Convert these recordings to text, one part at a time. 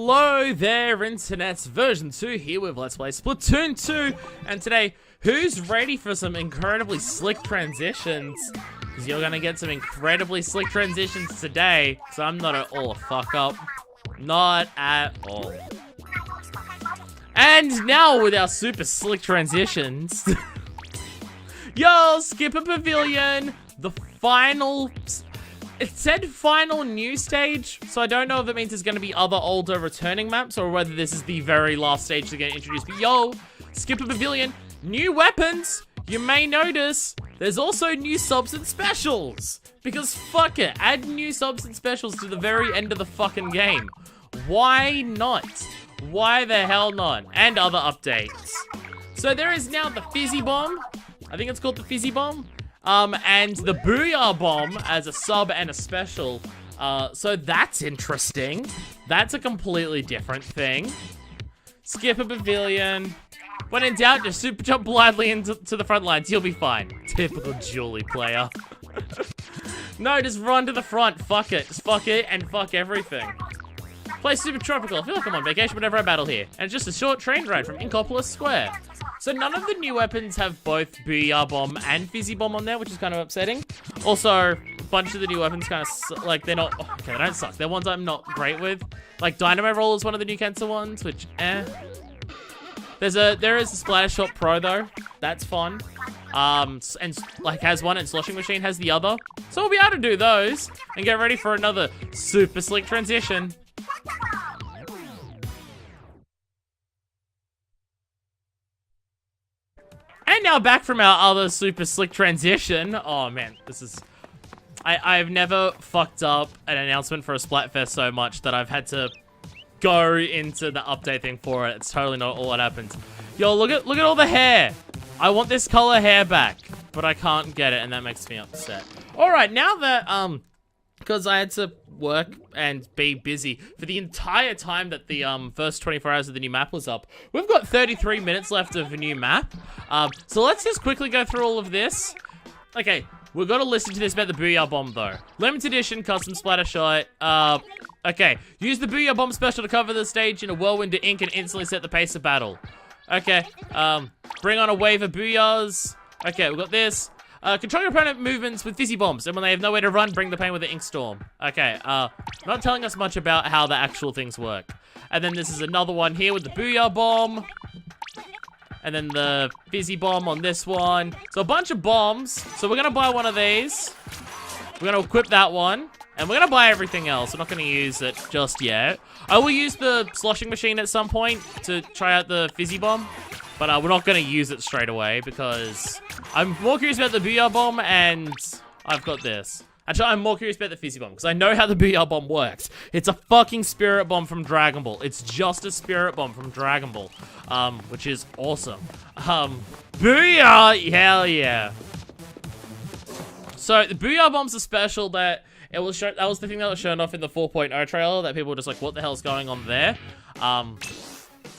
Hello there, internet's version 2 here with Let's Play Splatoon 2, and today, who's ready for some incredibly slick transitions? Because you're gonna get some incredibly slick transitions today, because I'm not at all a fuck up. Not at all. And now with our super slick transitions, yo, skip a pavilion, the final... It said final new stage, so I don't know if it means there's going to be other older returning maps or whether this is the very last stage to get introduced. But yo, skip a pavilion, new weapons. You may notice there's also new subs and specials. Because fuck it, add new subs and specials to the very end of the fucking game. Why not? Why the hell not? And other updates. So there is now the Fizzy Bomb. I think it's called the Fizzy Bomb. And the Booyah Bomb as a sub and a special. So that's interesting. That's a completely different thing. Skip a pavilion. When in doubt, just super jump blindly into the front lines. You'll be fine. Typical Julie player. No, just run to the front. Fuck it. Just fuck it and fuck everything. Play Super Tropical. I feel like I'm on vacation whenever I battle here. And it's just a short train ride from Inkopolis Square. So none of the new weapons have both Booyah Bomb and Fizzy Bomb on there, which is kind of upsetting. Also, a bunch of the new weapons kind of, like, they're not, okay, they don't suck. They're ones I'm not great with. Like, Dynamo Roll is one of the new Cancer ones, which, eh. There is a Splatter Shot Pro, though. That's fun. And, like, has one, and Sloshing Machine has the other. So we'll be able to do those, and get ready for another super slick transition. And now back from our other super slick transition. Oh man, this is... I've never fucked up an announcement for a Splatfest so much that I've had to go into the update thing for it. It's totally not all what happens. Yo, look at all the hair. I want this color hair back, but I can't get it, and that makes me upset. Alright, now that, because I had to work and be busy for the entire time that the first 24 hours of the new map was up. We've got 33 minutes left of a new map. So let's just quickly go through all of this. Okay, we've got to listen to this about the Booyah Bomb though. Limited edition, custom splatter shot. Okay, use the Booyah Bomb special to cover the stage in a whirlwind of ink and instantly set the pace of battle. Okay, bring on a wave of Booyahs. Okay, we've got this. Control your opponent movements with Fizzy Bombs, and when they have nowhere to run, bring the pain with the Ink Storm. Okay, not telling us much about how the actual things work. And then this is another one here with the Booyah Bomb. And then the Fizzy Bomb on this one. So a bunch of bombs. So we're gonna buy one of these. We're gonna equip that one. And we're gonna buy everything else. We're not gonna use it just yet. I will use the Sloshing Machine at some point to try out the Fizzy Bomb. But we're not going to use it straight away because I'm more curious about the Booyah Bomb and I've got this. Actually, I'm more curious about the Fizzy Bomb because I know how the Booyah Bomb works. It's a fucking Spirit Bomb from Dragon Ball. It's just a Spirit Bomb from Dragon Ball, which is awesome. Booyah! Hell yeah. So the Booyah Bomb's a special that it was that was the thing that was shown off in the 4.0 trailer that people were just like, what the hell's going on there?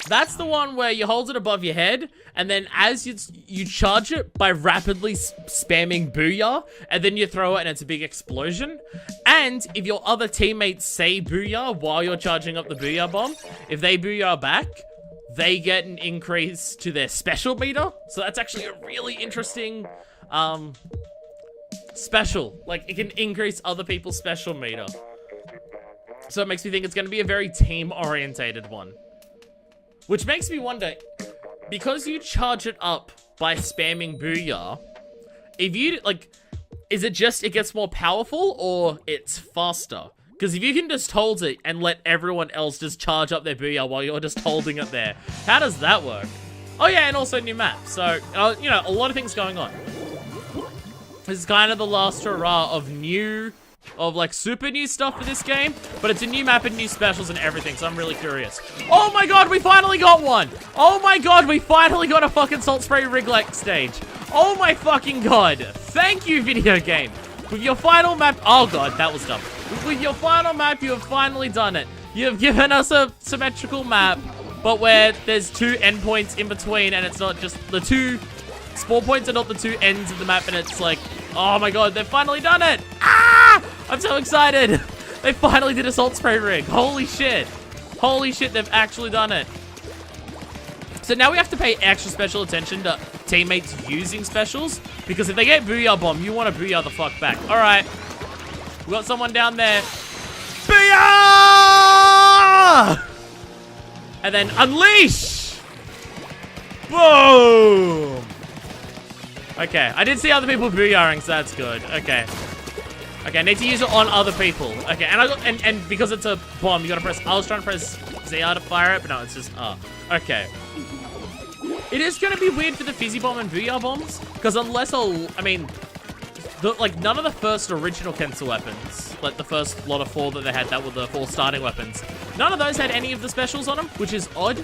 That's the one where you hold it above your head, and then as you charge it by rapidly spamming Booyah, and then you throw it and it's a big explosion. And if your other teammates say Booyah while you're charging up the Booyah Bomb, if they Booyah back, they get an increase to their special meter. So that's actually a really interesting special. Like, it can increase other people's special meter. So it makes me think it's going to be a very team-orientated one. Which makes me wonder, because you charge it up by spamming Booyah, if you, like, is it just it gets more powerful or it's faster? Because if you can just hold it and let everyone else just charge up their Booyah while you're just holding it there, how does that work? Oh yeah, and also new map. So, you know, a lot of things going on. This is kind of the last hurrah of like super new stuff for this game, but it's a new map and new specials and everything, so I'm really curious. Oh my god, we finally got one! Oh my god, we finally got a fucking Salt Spray Rig-like stage. Oh my fucking god. Thank you, video game. With your final map, oh god, that was dumb. With your final map, you have finally done it. You have given us a symmetrical map, but where there's two endpoints in between, and it's not just the two spawn points are not the two ends of the map, and it's like, oh my god, they've finally done it! Ah! I'm so excited! They finally did a Salt Spray Rig. Holy shit. Holy shit, they've actually done it. So now we have to pay extra special attention to teammates using specials, because if they get Booyah Bomb, you want to Booyah the fuck back. All right. We got someone down there. Booyah! And then unleash! Boom! Okay, I did see other people Booyahing, so that's good. Okay. Okay, I need to use it on other people. Okay, and I got and because it's a bomb, you gotta press. I was trying to press ZR to fire it, but no, it's just okay. It is gonna be weird for the fizzy bomb and Booyah bombs, because unless like none of the first original Kensal weapons, like the first lot of 4 that they had, that were the 4 starting weapons, none of those had any of the specials on them, which is odd.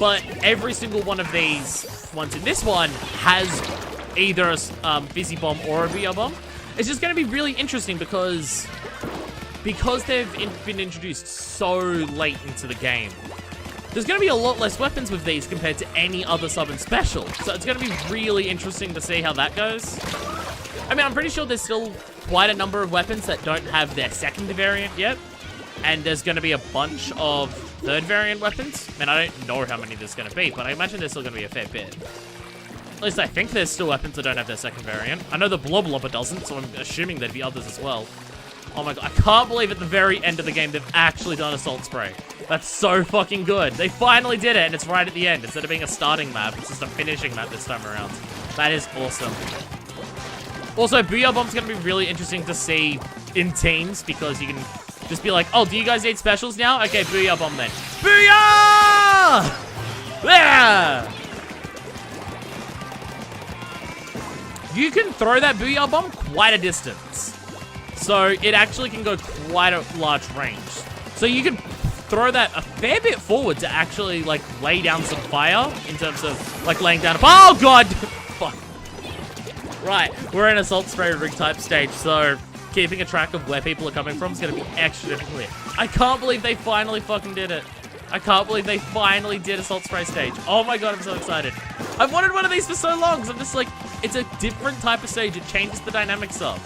But every single one of these ones in this one has either a fizzy bomb or a Booyah bomb. It's just going to be really interesting because they've been introduced so late into the game. There's going to be a lot less weapons with these compared to any other sub and special. So it's going to be really interesting to see how that goes. I mean, I'm pretty sure there's still quite a number of weapons that don't have their second variant yet. And there's going to be a bunch of third variant weapons. I mean, I don't know how many there's going to be, but I imagine there's still going to be a fair bit. At least I think there's still weapons that don't have their second variant. I know the Blob Lobber doesn't, so I'm assuming there'd be others as well. Oh my god, I can't believe at the very end of the game they've actually done Assault Spray. That's so fucking good. They finally did it, and it's right at the end. Instead of being a starting map, it's just a finishing map this time around. That is awesome. Also, Booyah Bomb's gonna be really interesting to see in teams, because you can just be like, oh, do you guys need specials now? Okay, Booyah Bomb then. Booyah! Yeah! You can throw that Booyah Bomb quite a distance. So it actually can go quite a large range. So you can throw that a fair bit forward to actually, like, lay down some fire in terms of, like, laying down a... Oh, God! Fuck. Right, we're in Assault Spray rig type stage, so keeping a track of where people are coming from is going to be extra difficult. I can't believe they finally fucking did it. I can't believe they finally did Assault Spray stage. Oh my god, I'm so excited. I've wanted one of these for so long, because I'm just like, it's a different type of stage. It changes the dynamics up.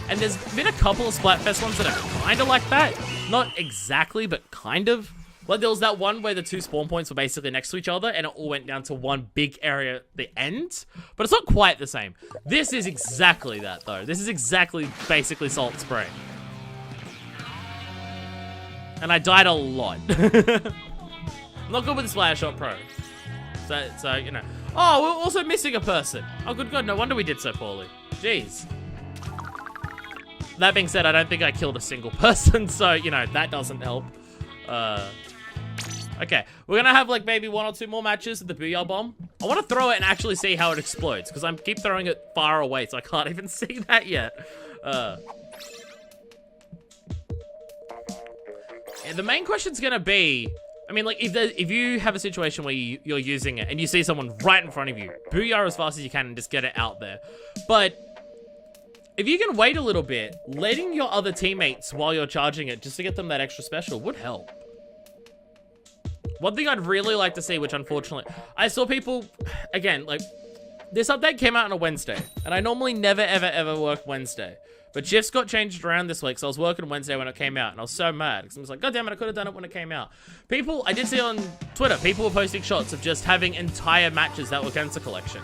And there's been a couple of Splatfest ones that are kind of like that. Not exactly, but kind of. Like, there was that one where the 2 spawn points were basically next to each other, and it all went down to one big area at the end. But it's not quite the same. This is exactly that, though. This is exactly, basically, Salt Spray. And I died a lot. I'm not good with the Splash Shot Pro. So, you know. Oh, we're also missing a person. Oh, good god, no wonder we did so poorly. Jeez. That being said, I don't think I killed a single person, so, you know, that doesn't help. Okay, we're gonna have, like, maybe 1 or 2 more matches with the Booyah Bomb. I want to throw it and actually see how it explodes, because I keep throwing it far away, so I can't even see that yet. Yeah, the main question's gonna be, I mean, like, if you have a situation where you're using it and you see someone right in front of you, Booyah as fast as you can and just get it out there. But if you can wait a little bit, letting your other teammates while you're charging it just to get them that extra special would help. One thing I'd really like to see, which unfortunately, I saw people, again, like, this update came out on a Wednesday, and I normally never, ever, ever work Wednesday. But shifts got changed around this week, so I was working Wednesday when it came out, and I was so mad, because I was like, god damn it, I could have done it when it came out. People, I did see on Twitter, people were posting shots of just having entire matches that were Cancer Collection.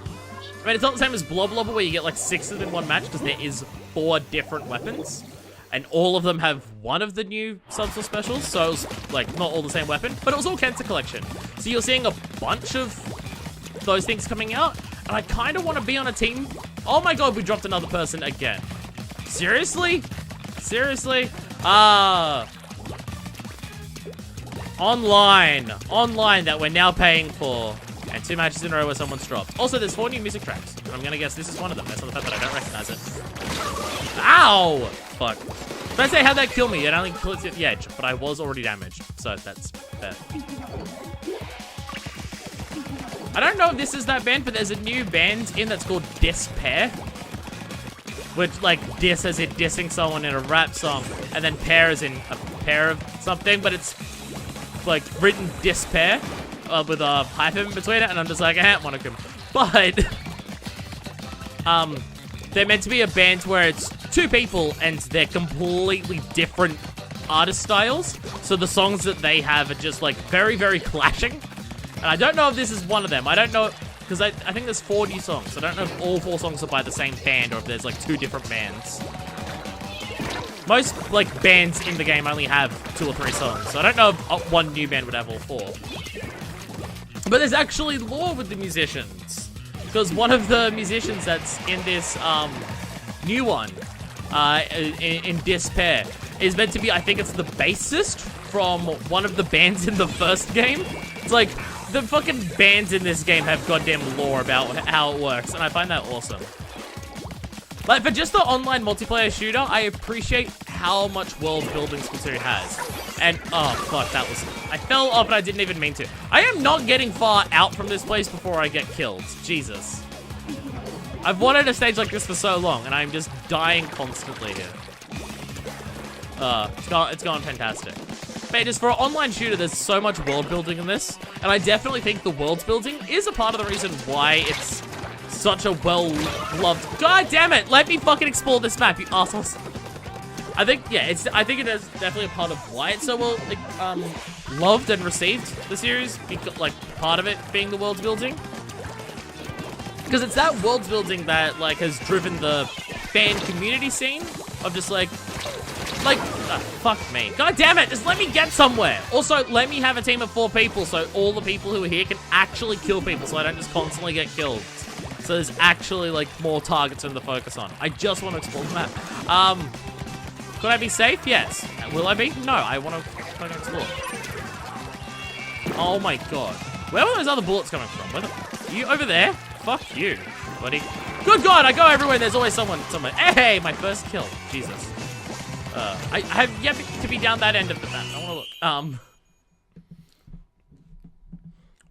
I mean, it's not the same as Blob Lobber, where you get like 6 of them in one match, because there is 4 different weapons. And all of them have one of the new subs or specials, so it was, like, not all the same weapon, but it was all Cancer Collection. So you're seeing a bunch of those things coming out, and I kind of want to be on a team. Oh my god, we dropped another person again. Seriously? Seriously? Online that we're now paying for. And 2 matches in a row where someone's dropped. Also, there's 4 new music tracks. And I'm gonna guess this is one of them, based on the fact that I don't recognize it. Ow! Fuck. If I say how'd that kill me, it only kills at the edge, but I was already damaged. So that's fair. I don't know if this is that band, but there's a new band in that's called Despair. Which, like, diss as in dissing someone in a rap song, and then pair as in a pair of something, but it's, like, written Despair. With a hyphen in between it, and I'm just like, I want to come. But they're meant to be a band where it's 2 people and they're completely different artist styles. So the songs that they have are just like very, very clashing. And I don't know if this is one of them. I don't know, because I think there's 4 new songs. I don't know if all 4 songs are by the same band or if there's like 2 different bands. Most like bands in the game only have 2 or 3 songs. So I don't know if one new band would have all 4. But there's actually lore with the musicians. Because one of the musicians that's in this new one, in Despair, is meant to be, I think it's the bassist from one of the bands in the first game. It's like, the fucking bands in this game have goddamn lore about how it works, and I find that awesome. Like, for just the online multiplayer shooter, I appreciate how much world building Splatoon has. And, oh, fuck, that was... I fell off and I didn't even mean to. I am not getting far out from this place before I get killed. Jesus. I've wanted a stage like this for so long, and I'm just dying constantly here. It's gone fantastic. But just for an online shooter, there's so much world building in this, and I definitely think the world building is a part of the reason why it's such a well-loved... God damn it! Let me fucking explore this map, you assholes. I think, yeah, I think it is definitely a part of why it's so well, like, loved and received, the series. Because, like, part of it being the world building. Because it's that world building that, like, has driven the fan community scene of just, like, fuck me. God damn it, just let me get somewhere. Also, let me have a team of 4 people so all the people who are here can actually kill people so I don't just constantly get killed. So there's actually, like, more targets in the focus on. I just want to explore the map. Could I be safe? Yes. Will I be? No, I want to fucking explore. Oh my god. Where were those other bullets coming from? Are you over there? Fuck you, buddy. Good god, I go everywhere. There's always someone somewhere. Hey, my first kill. Jesus. I have yet to be down that end of the map. I want to look.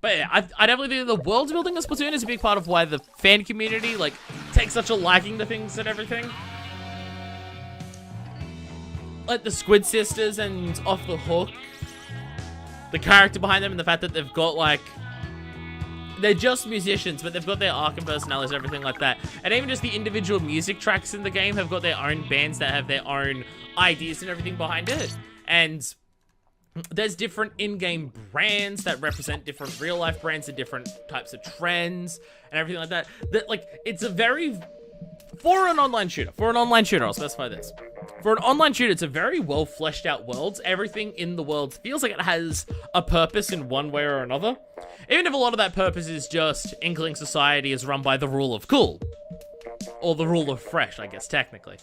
But yeah, I definitely think the world building of Splatoon is a big part of why the fan community, like, takes such a liking to things and everything. Like the Squid Sisters and Off the Hook. The character behind them and the fact that they've got, like... They're just musicians, but they've got their arc and personalities and everything like that. And even just the individual music tracks in the game have got their own bands that have their own ideas and everything behind it. And there's different in-game brands that represent different real-life brands and different types of trends and everything like that. That, like, it's a very... For an online shooter, I'll specify this. For an online shooter, it's a very well fleshed out world. Everything in the world feels like it has a purpose in one way or another. Even if a lot of that purpose is just Inkling society is run by the rule of cool. Or the rule of fresh, I guess, technically.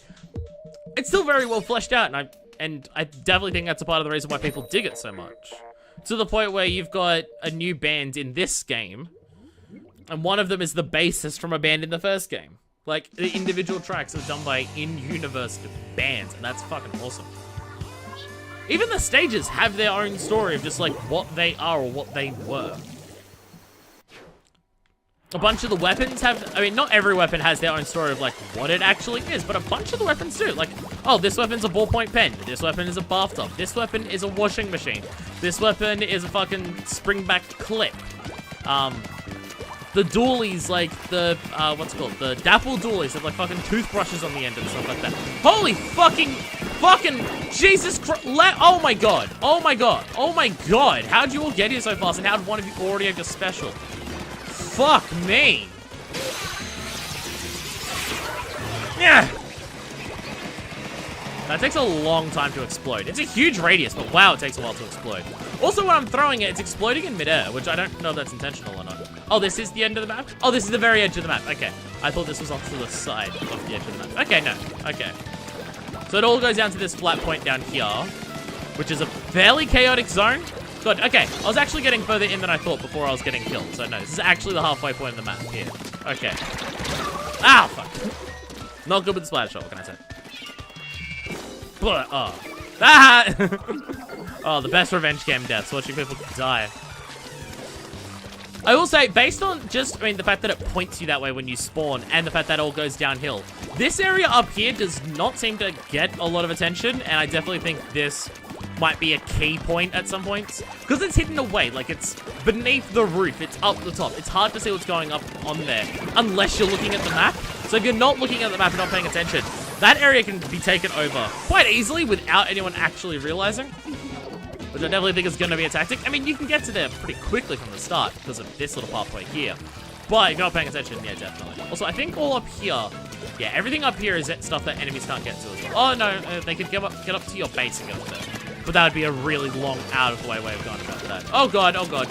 It's still very well fleshed out, and I definitely think that's a part of the reason why people dig it so much. To the point where you've got a new band in this game, and one of them is the bassist from a band in the first game. Like, the individual tracks are done by in-universe bands, and that's fucking awesome. Even the stages have their own story of just, like, what they are or what they were. A bunch of the weapons have... I mean, not every weapon has their own story of, like, what it actually is, but a bunch of the weapons do. Like, oh, this weapon's a ballpoint pen. This weapon is a bathtub. This weapon is a washing machine. This weapon is a fucking spring-back clip. The dualies, like, the, what's it called? The dapple dualies have, like, fucking toothbrushes on the end and stuff like that. Holy fucking, Jesus Christ. Oh my god. Oh my god. Oh my god. How'd you all get here so fast? And how did one of you already have your special? Fuck me. Yeah. That takes a long time to explode. It's a huge radius, but wow, it takes a while to explode. Also, when I'm throwing it, it's exploding in midair, which I don't know if that's intentional or not. Oh, this is the end of the map? Oh, this is the very edge of the map. Okay. I thought this was off to the side of the edge of the map. Okay, no. Okay. So it all goes down to this flat point down here, which is a fairly chaotic zone. Good. Okay. I was actually getting further in than I thought before I was getting killed. So no, this is actually the halfway point of the map here. Okay. Ah, fuck. Not good with the splatter shot, what can I say? But, oh. Ah! Oh, the best revenge game deaths, watching people die. I will say, based on just, I mean, the fact that it points you that way when you spawn, and the fact that it all goes downhill, this area up here does not seem to get a lot of attention, and I definitely think this might be a key point at some points. Because it's hidden away, like it's beneath the roof, it's up the top. It's hard to see what's going up on there, unless you're looking at the map. So if you're not looking at the map and not paying attention, That area can be taken over quite easily without anyone actually realizing. Which I definitely think is going to be a tactic. I mean, you can get to there pretty quickly from the start because of this little pathway here. But if you're not paying attention, yeah, definitely. Also, I think all up here, yeah, everything up here is stuff that enemies can't get to as well. Oh, no, they could get up to your base and get up there. But that would be a really long, out-of-the-way way of going about that. Oh, God, oh, God.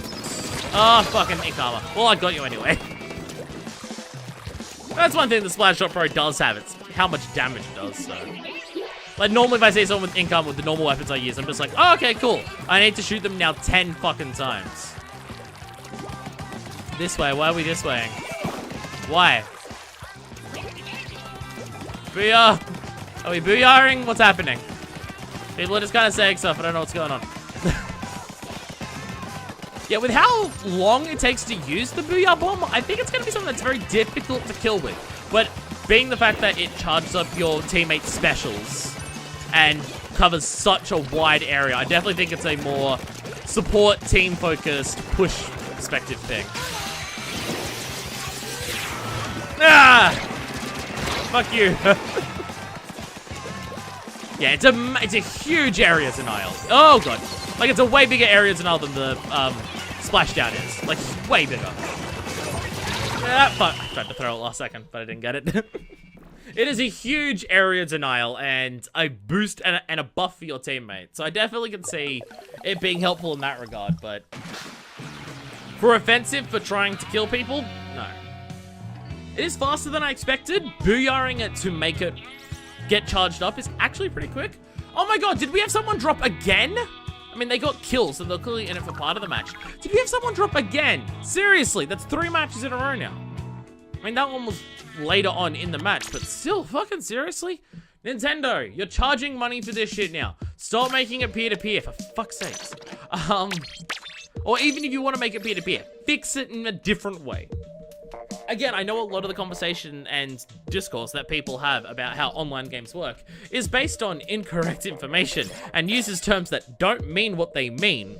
Oh, fucking ink armor. Well, I got you anyway. That's one thing the Splat Shot Pro does have. It's how much damage it does, so. Like, normally if I see someone with ink armor with the normal weapons I use, I'm just like, oh, okay, cool. I need to shoot them now 10 fucking times. This way, why are we this way? Why? Booyah! Are we booyahing? What's happening? People are just kind of saying stuff, I don't know what's going on. Yeah, with how long it takes to use the Booyah Bomb, I think it's going to be something that's very difficult to kill with. But being the fact that it charges up your teammates' specials and covers such a wide area, I definitely think it's a more support, team-focused, push perspective thing. Ah! Fuck you. Yeah, it's a huge area denial. Oh god. Like it's a way bigger area denial than the splashdown is. Like way bigger. Ah, fuck. I tried to throw it last second, but I didn't get it. It is a huge area denial and a boost and a buff for your teammate. So I definitely can see it being helpful in that regard, but for offensive, for trying to kill people, no. It is faster than I expected. Booyahing it to make it get charged up is actually pretty quick. Oh my god, did we have someone drop again? I mean, they got kills, so they're clearly in it for part of the match. Did we have someone drop again? Seriously, that's 3 matches in a row now. I mean, that one was later on in the match, but still, fucking seriously? Nintendo, you're charging money for this shit now. Stop making it peer-to-peer, for fuck's sakes. Or even if you want to make it peer-to-peer, fix it in a different way. Again, I know a lot of the conversation and discourse that people have about how online games work is based on incorrect information and uses terms that don't mean what they mean.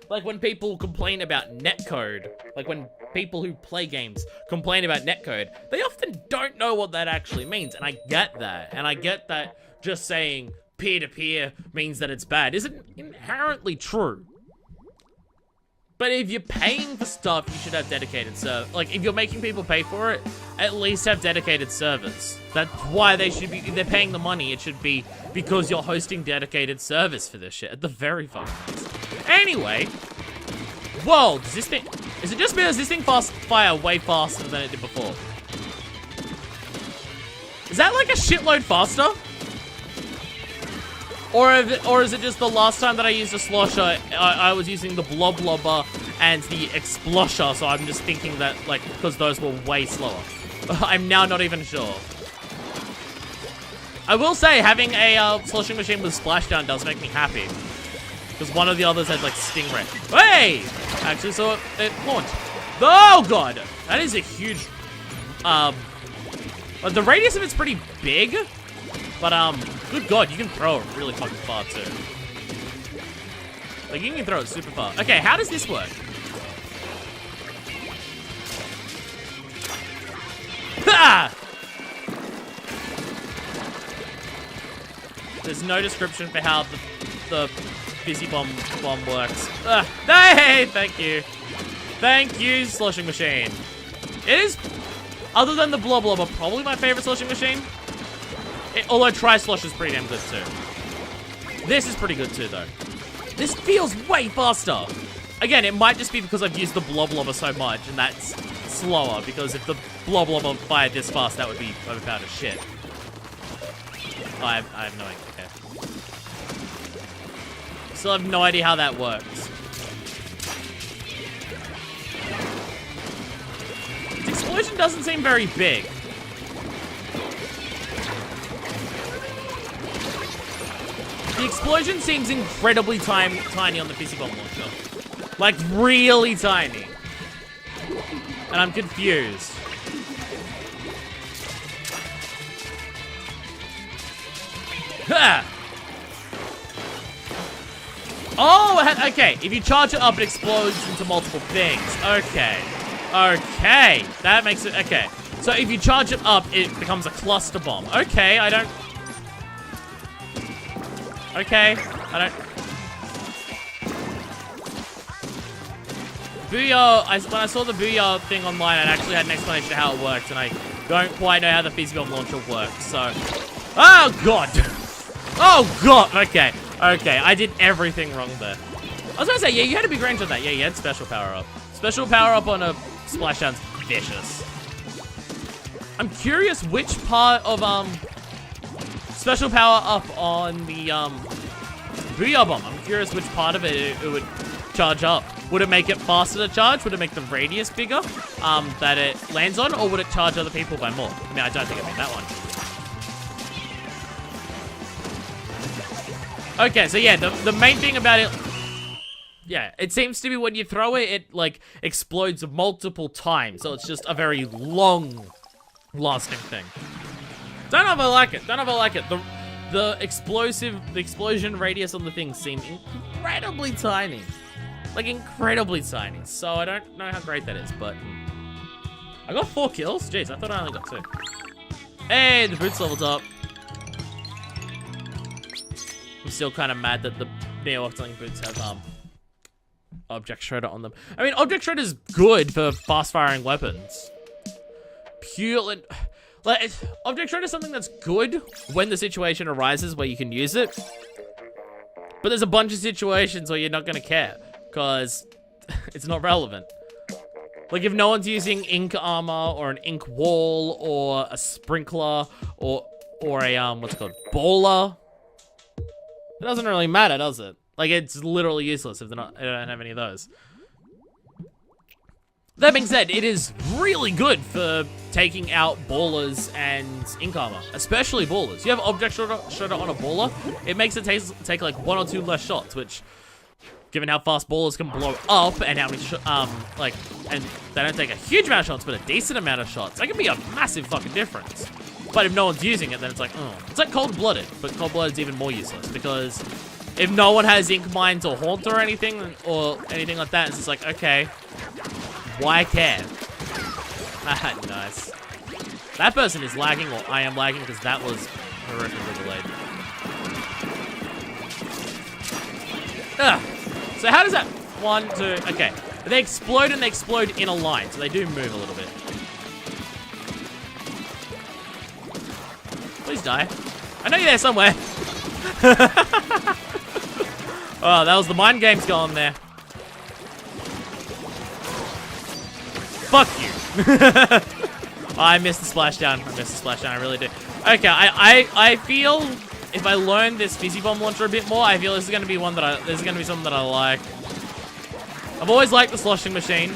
Like when people complain about netcode, like when people who play games complain about netcode, they often don't know what that actually means, and I get that. And I get that just saying peer-to-peer means that it's bad isn't inherently true. But if you're paying for stuff, you should have dedicated servers. Like, if you're making people pay for it, at least have dedicated servers. That's why they should be, if they're paying the money, it should be because you're hosting dedicated servers for this shit, at the very fucking least. Anyway, whoa, does this thing, is it just because this thing fire way faster than it did before? Is that like a shitload faster? Or is it just the last time that I used a slosher, I was using the blob lobber and the explosher, so I'm just thinking that, like, because those were way slower. I'm now not even sure. I will say, having a sloshing machine with splashdown does make me happy. Because one of the others had, like, stingray. Hey! Actually, so it launched. Oh, God! That is a huge, the radius of it's pretty big. But, good god, you can throw it really fucking far, too. Like, you can throw it super far. Okay, how does this work? Ha! There's no description for how the fizzy bomb works. Hey, thank you. Thank you, sloshing machine. It is, other than the blob lobber, probably my favorite sloshing machine. Although Tri-Slosh is pretty damn good too. This is pretty good too though. This feels way faster. Again, it might just be because I've used the Blob Lobber so much and that's slower, because if the Blob Lobber fired this fast, that would be overpowered as shit. Oh, I have no idea. Okay. Still have no idea how that works. Its explosion doesn't seem very big. The explosion seems incredibly tiny on the fizzy bomb launcher. Like, really tiny. And I'm confused. Ha! Oh, okay. If you charge it up, it explodes into multiple things. Okay. Okay. That makes it... Okay. So if you charge it up, it becomes a cluster bomb. Okay, I don't... Okay, I don't... Booyah, when I saw the Booyah thing online, I actually had an explanation of how it worked, and I don't quite know how the Fizzy Bomb launcher works, so... Oh, God! Oh, God! Okay, okay, I did everything wrong there. I was gonna say, yeah, you had a big range on that. Yeah, you had special power-up. Special power-up on a splashdown's vicious. I'm curious which part of, special power-up on the, Booyah Bomb. I'm curious which part of it would charge up. Would it make it faster to charge? Would it make the radius bigger, that it lands on? Or would it charge other people by more? I mean, I don't think it made that one. Okay, so yeah, the main thing about it... Yeah, it seems to be when you throw it, it, like, explodes multiple times. So it's just a very long-lasting thing. Don't know if I like it. Don't know if I like it. The explosion radius on the thing seemed incredibly tiny. Like, incredibly tiny. So I don't know how great that is, but... I got 4 kills? Jeez, I thought I only got 2. Hey, the boots leveled up. I'm still kind of mad that the Neo-Octoling boots have, Object Shredder on them. I mean, Object Shredder is good for fast-firing weapons. Purely... Like, Object Shredder is something that's good when the situation arises where you can use it. But there's a bunch of situations where you're not going to care. Because it's not relevant. Like, if no one's using ink armor, or an ink wall, or a sprinkler, or a, what's it called? Baller. It doesn't really matter, does it? Like, it's literally useless if they don't have any of those. That being said, it is really good for taking out ballers and ink armor, especially ballers. You have Object Shredder on a baller, it makes it take like 1 or 2 less shots, which, given how fast ballers can blow up and how many, and they don't take a huge amount of shots, but a decent amount of shots, that can be a massive fucking difference. But if no one's using it, then it's like, oh. It's like Cold-Blooded, but Cold-Blooded's even more useless, because if no one has Ink Mines or Haunt or anything like that, it's just like, okay, why care? Nice. That person is lagging, or I am lagging, because that was horrifically delayed. Ugh. So how does that... 1, 2... Okay. They explode and they explode in a line, so they do move a little bit. Please die. I know you're there somewhere. Oh, that was the mind games going there. Fuck you. I missed the splashdown. I missed the splashdown. I really did. Okay, I feel if I learn this Fizzy Bomb launcher a bit more, I feel this is gonna be something that I like. I've always liked the sloshing machine.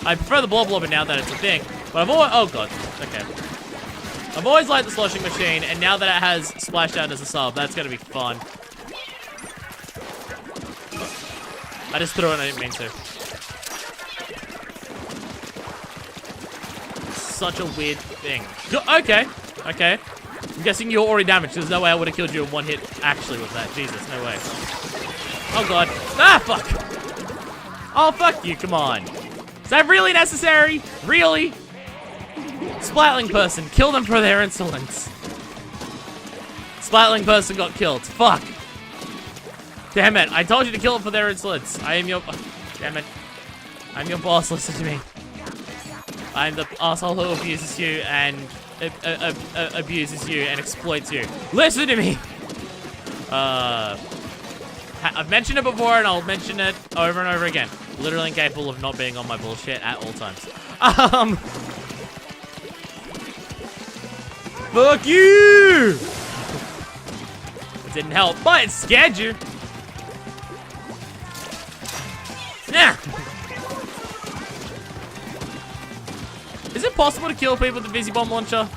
I prefer the blob blobber now that it's a thing. But I've always... Oh, God. Okay. I've always liked the sloshing machine, and now that it has Splashdown as a sub, that's gonna be fun. I just threw it and I didn't mean to. Such a weird thing. Okay. Okay. I'm guessing you're already damaged. There's no way I would have killed you in 1 hit actually with that. Jesus, no way. Oh, God. Ah, fuck. Oh, fuck you. Come on. Is that really necessary? Really? Splatling person. Kill them for their insolence. Splatling person got killed. Fuck. Damn it. I told you to kill them for their insolence. I am your... Damn it. I'm your boss. Listen to me. I'm the asshole who abuses you and... abuses you and exploits you. Listen to me! I've mentioned it before and I'll mention it over and over again. Literally incapable of not being on my bullshit at all times. Fuck you! It didn't help, but it scared you. Yeah. Is it possible to kill people with the Fizzy Bomb launcher?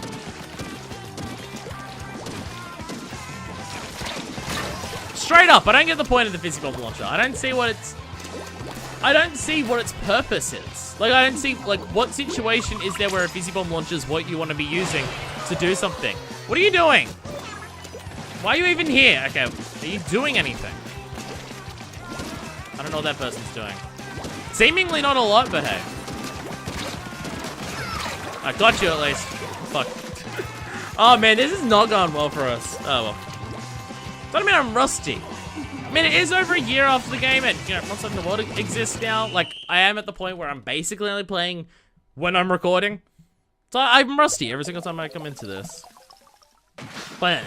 Straight up, I don't get the point of the Fizzy Bomb launcher. I don't see what its purpose is. Like, I don't see, like, what situation is there where a Fizzy Bomb launcher is what you want to be using to do something? What are you doing? Why are you even here? Okay, are you doing anything? I don't know what that person's doing. Seemingly not a lot, but hey. I got you at least. Fuck. Oh man, this is not going well for us. Oh well. Doesn't mean I'm rusty. I mean, it is over a year after the game, and, you know, Monster Hunter World exists now. Like, I am at the point where I'm basically only playing when I'm recording. So I'm rusty every single time I come into this. But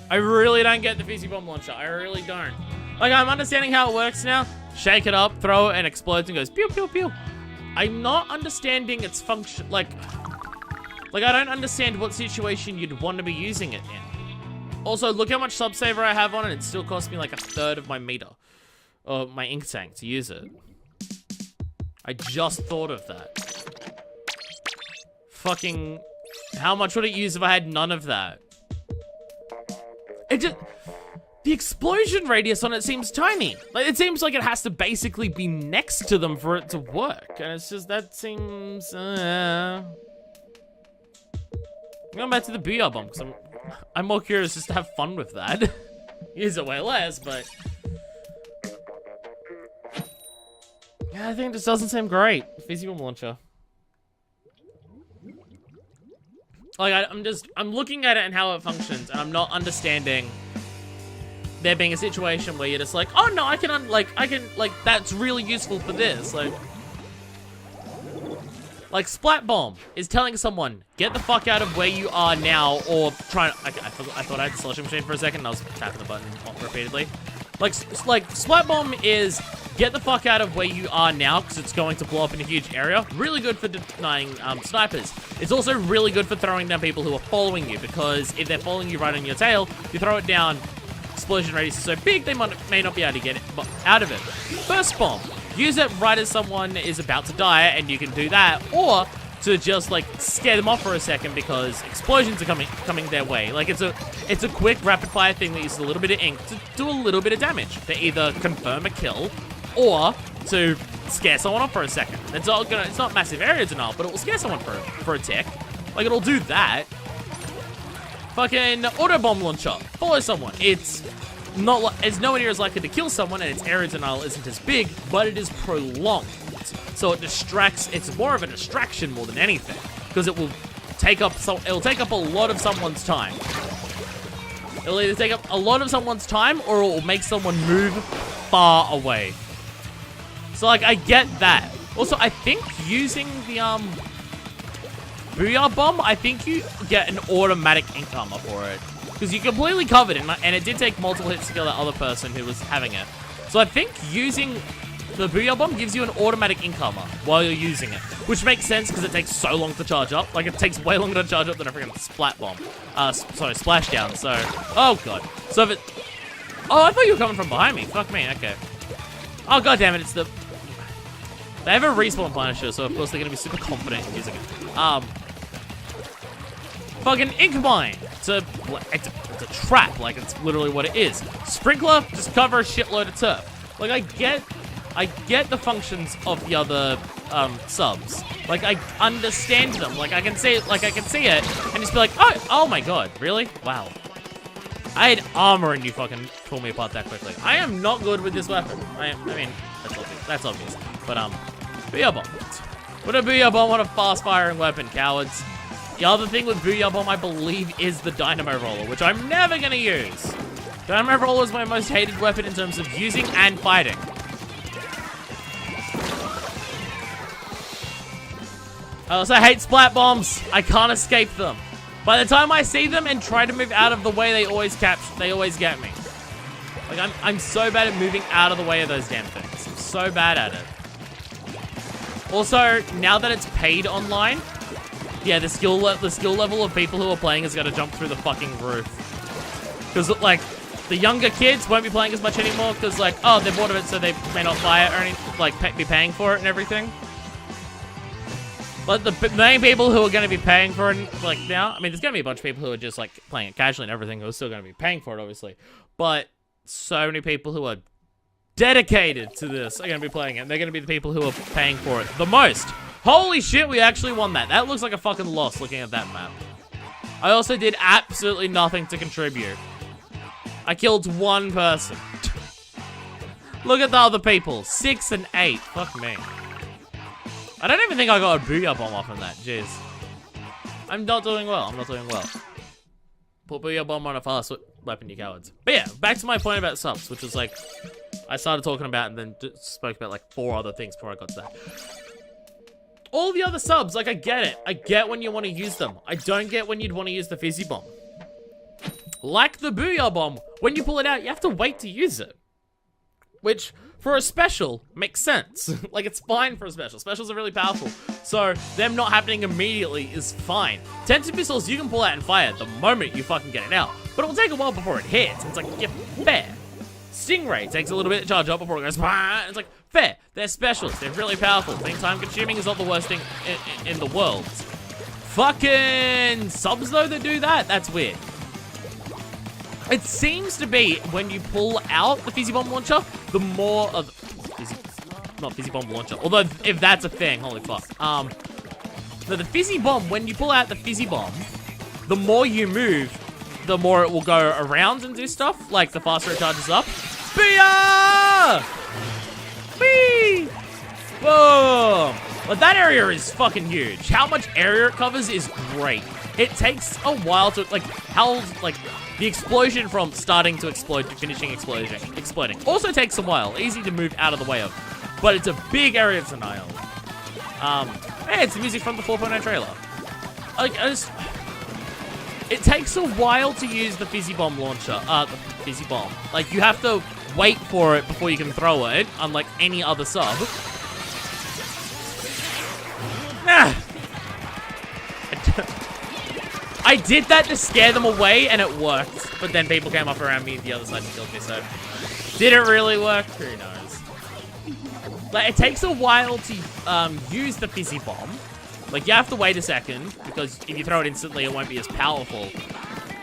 I really don't get the Fizzy Bomb Launcher. I really don't. Like, I'm understanding how it works now. Shake it up, throw it, and explodes and goes pew, pew, pew. I'm not understanding its function. Like, I don't understand what situation you'd want to be using it in. Also, look how much subsaver I have on it. It still costs me like 1/3 of my meter. Or my ink tank to use it. I just thought of that. Fucking... How much would it use if I had none of that? It just... The explosion radius on it seems tiny. Like, it seems like it has to basically be next to them for it to work. And it's just, that seems... Going back to the Booyah Bomb, because I'm more curious just to have fun with that. Use it way less, but... Yeah, I think it just doesn't seem great. Fizzy Bomb Launcher. Like, I'm looking at it and how it functions, and I'm not understanding there being a situation where you're just like, oh no, I can, that's really useful for this. Like Splat Bomb is telling someone, get the fuck out of where you are now, or try. I thought I had the slushing machine for a second, and I was tapping the button repeatedly. Like Splat Bomb is, get the fuck out of where you are now, because it's going to blow up in a huge area. Really good for denying snipers. It's also really good for throwing down people who are following you, because if they're following you right on your tail, you throw it down, explosion radius is so big, they may not be able to get it out of it. Burst Bomb. Use it right as someone is about to die, and you can do that, or to just like scare them off for a second because explosions are coming their way. Like it's a quick rapid fire thing that uses a little bit of ink to do a little bit of damage to either confirm a kill or to scare someone off for a second. It's not massive areas and all, but it will scare someone for a tick. Like it'll do that. Fucking auto bomb launcher. Follow someone. It's nowhere near as likely to kill someone, and its area denial isn't as big, but it is prolonged. So it distracts. It's more of a distraction more than anything, because it will take up a lot of someone's time. It'll either take up a lot of someone's time, or it will make someone move far away. So like I get that. Also, I think using the Booyah Bomb, I think you get an automatic ink armor for it. Because you completely covered it, and it did take multiple hits to kill that other person who was having it. So I think using the Booyah Bomb gives you an automatic ink armor while you're using it. Which makes sense because it takes so long to charge up. Like, it takes way longer to charge up than a freaking Splat Bomb. Sorry, Splashdown, so... Oh, God. So if it... Oh, I thought you were coming from behind me. Fuck me, okay. Oh, God damn it, it's the... They have a respawn Punisher, so of course they're going to be super confident in using it. Fucking Ink Mine. It's a trap, like it's literally what it is. Sprinkler, just cover a shitload of turf. Like I get the functions of the other subs. Like I understand them. Like I can see it, and just be like, oh my god, really? Wow. I had armor and you fucking pull me apart that quickly. I am not good with this weapon. I mean, that's obvious. But Booyah Bomb. Put a Booyah Bomb on a fast firing weapon, cowards. The other thing with Booyah Bomb, I believe, is the Dynamo Roller, which I'm never going to use. Dynamo Roller is my most hated weapon in terms of using and fighting. I also hate Splat Bombs. I can't escape them. By the time I see them and try to move out of the way, they always get me. Like, I'm so bad at moving out of the way of those damn things. I'm so bad at it. Also, now that it's paid online... Yeah, the skill level of people who are playing is going to jump through the fucking roof. Because, like, the younger kids won't be playing as much anymore because, like, oh, they're bored of it, so they may not buy it or anything, like, be paying for it and everything. But the main people who are going to be paying for it, like, now, I mean, there's going to be a bunch of people who are just, like, playing it casually and everything who are still going to be paying for it, obviously. But so many people who are dedicated to this are going to be playing it, and they're going to be the people who are paying for it the most. Holy shit, we actually won that. That looks like a fucking loss looking at that map. I also did absolutely nothing to contribute. I killed one person. Look at the other people. 6 and 8. Fuck me. I don't even think I got a Booyah bomb off on that. Jeez. I'm not doing well. I'm not doing well. Put Booyah bomb on a fast weapon, you cowards. But yeah, back to my point about subs, which was like, I started talking about and then spoke about like 4 other things before I got to that. All the other subs, like I get it. I get when you want to use them. I don't get when you'd want to use the Fizzy Bomb. Like the Booyah bomb, when you pull it out, you have to wait to use it. Which, for a special, makes sense. Like, it's fine for a special. Specials are really powerful. So, them not happening immediately is fine. Tented missiles you can pull out and fire the moment you fucking get it out. But it will take a while before it hits. It's like, yeah, fair. Stingray takes a little bit to charge up before it goes, it's like, fair. They're specials. They're really powerful. Being time consuming is not the worst thing in the world. Fucking subs, though, that do that? That's weird. It seems to be when you pull out the Fizzy Bomb launcher, the more of not Fizzy Bomb launcher. Although if that's a thing, holy fuck. The Fizzy Bomb, when you pull out the Fizzy Bomb, the more you move, the more it will go around and do stuff. Like the faster it charges up. Booyah! Whee! Boom! But that area is fucking huge. How much area it covers is great. It takes a while to, like, the explosion from starting to explode to finishing exploding also takes a while. Easy to move out of the way of. But it's a big area to annihilate. Hey, it's the music from the 4.0 trailer. Like, it takes a while to use the Fizzy Bomb launcher. The Fizzy Bomb. Like, you have to wait for it before you can throw it, unlike any other sub. Nah. I did that to scare them away, and it worked. But then people came up around me the other side and killed me, so... Did it really work? Who knows? Like, it takes a while to use the Fizzy Bomb. Like, you have to wait a second, because if you throw it instantly, it won't be as powerful.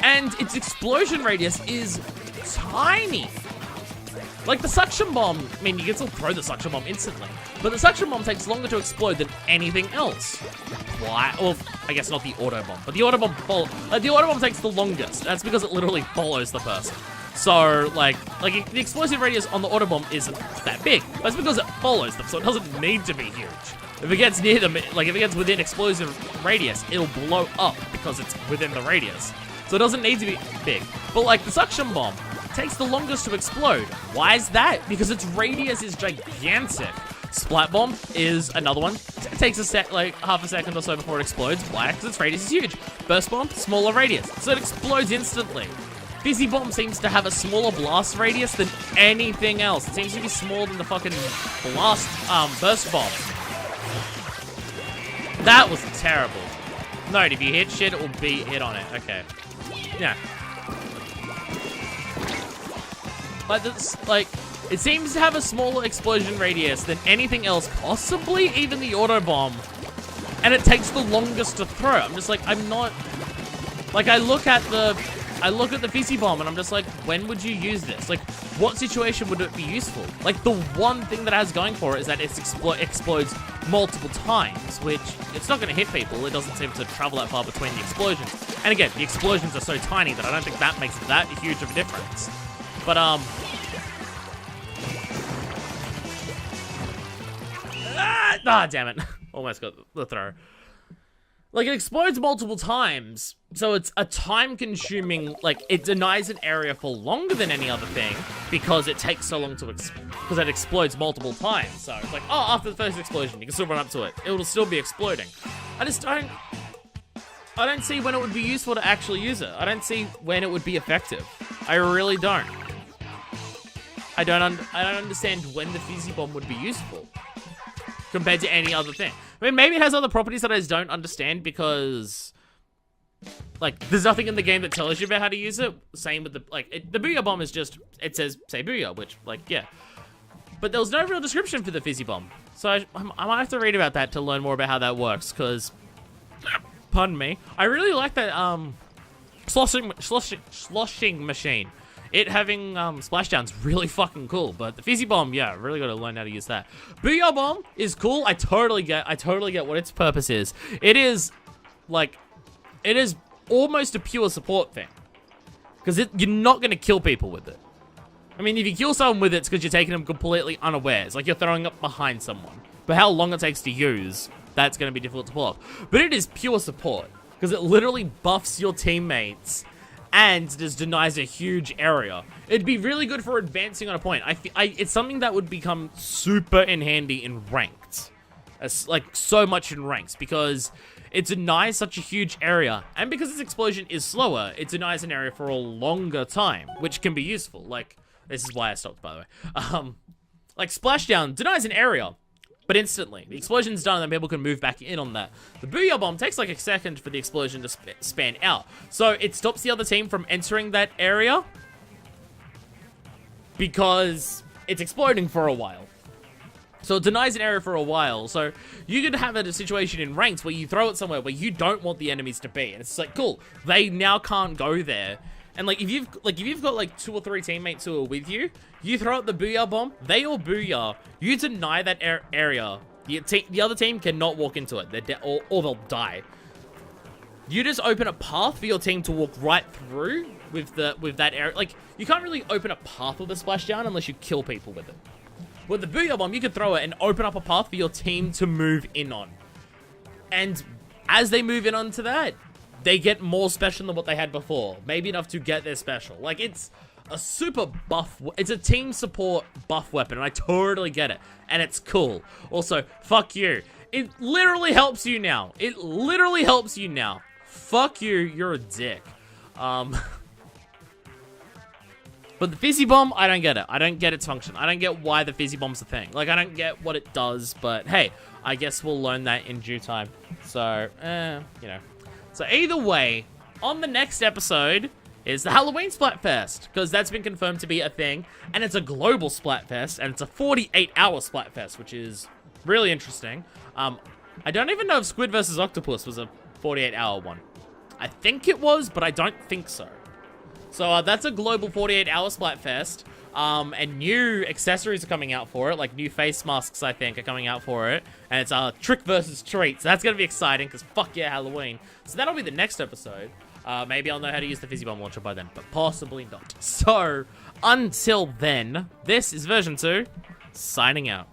And its explosion radius is tiny. Like, the Suction Bomb, I mean, you can still throw the Suction Bomb instantly. But the Suction Bomb takes longer to explode than anything else. Why? Well, I guess not the Auto Bomb. But the Auto Bomb, the Auto Bomb takes the longest. That's because it literally follows the person. So, like the explosive radius on the Auto Bomb isn't that big. That's because it follows them, so it doesn't need to be huge. If it gets near them, like, if it gets within explosive radius, it'll blow up because it's within the radius. So it doesn't need to be big. But, like, the Suction Bomb takes the longest to explode. Why is that? Because its radius is gigantic. Splat Bomb is another one. It takes half a second or so before it explodes. Why? Because its radius is huge. Burst Bomb, smaller radius, so it explodes instantly. Fizzy Bomb seems to have a smaller blast radius than anything else. It seems to be smaller than the fucking Burst Bomb. That was terrible. Note, if you hit shit, it will be hit on it. Okay. Yeah. But it's like, it seems to have a smaller explosion radius than anything else, possibly even the Auto Bomb. And it takes the longest to throw. I'm just like, I'm not... Like, I look at the Fizzy Bomb and I'm just like, when would you use this? Like, what situation would it be useful? Like, the one thing that it has going for it is that it explodes multiple times, which it's not going to hit people. It doesn't seem to travel that far between the explosions. And again, the explosions are so tiny that I don't think that makes that huge of a difference. But, damn it. Almost got the throw. Like, it explodes multiple times, so it's a time-consuming, like, it denies an area for longer than any other thing, because it takes so long to, because it explodes multiple times. So it's like, oh, after the first explosion, you can still run up to it. It will still be exploding. I don't see when it would be useful to actually use it. I don't see when it would be effective. I really don't. I don't understand when the Fizzy Bomb would be useful compared to any other thing. I mean, maybe it has other properties that I just don't understand because, like, there's nothing in the game that tells you about how to use it. Same with the, like, the Booyah Bomb is just, it says, say Booyah, which, like, yeah. But there was no real description for the Fizzy Bomb. So I might have to read about that to learn more about how that works, because, pardon me, I really like that, sloshing machine. It having splashdowns really fucking cool, but the Fizzy Bomb, yeah, really got to learn how to use that. Booyah Bomb is cool. I totally get what its purpose is. It is almost a pure support thing, because you're not gonna kill people with it. I mean, if you kill someone with it, it's because you're taking them completely unawares, like you're throwing up behind someone. But how long it takes to use, that's going to be difficult to pull off. But it is pure support, because it literally buffs your teammates and just denies a huge area. It'd be really good for advancing on a point. It's something that would become super in handy in ranked. Like, so much in ranks, because it denies such a huge area, and because its explosion is slower, it denies an area for a longer time, which can be useful. Like, this is why I stopped, by the way. Like, Splashdown denies an area, but instantly. The explosion's done, and then people can move back in on that. The Booyah Bomb takes like a second for the explosion to span out. So it stops the other team from entering that area because it's exploding for a while. So it denies an area for a while. So you could have a situation in ranks where you throw it somewhere where you don't want the enemies to be. And it's like, cool, they now can't go there. And like if you've got like 2 or 3 teammates who are with you, you throw out the Booyah Bomb, they all Booyah, you deny that area. The other team cannot walk into it. They're or they'll die. You just open a path for your team to walk right through with that area. Like, you can't really open a path with a Splashdown unless you kill people with it. With the Booyah Bomb, you can throw it and open up a path for your team to move in on. And as they move in onto that, they get more special than what they had before. Maybe enough to get their special. Like, it's a super buff. It's a team support buff weapon, and I totally get it. And it's cool. Also, fuck you. It literally helps you now. It literally helps you now. Fuck you. You're a dick. But the Fizzy Bomb, I don't get it. I don't get its function. I don't get why the Fizzy Bomb's a thing. Like, I don't get what it does, but hey, I guess we'll learn that in due time. So, you know. So either way, on the next episode is the Halloween Splatfest, because that's been confirmed to be a thing, and it's a global Splatfest, and it's a 48-hour Splatfest, which is really interesting. I don't even know if Squid vs. Octopus was a 48-hour one. I think it was, but I don't think so. So that's a global 48-hour Splatfest, and new accessories are coming out for it, like new face masks, I think, are coming out for it, and it's trick versus treat, so that's gonna be exciting, because fuck yeah, Halloween. So that'll be the next episode. Maybe I'll know how to use the Fizzy Bomb launcher by then, but possibly not. So, until then, this is version 2, signing out.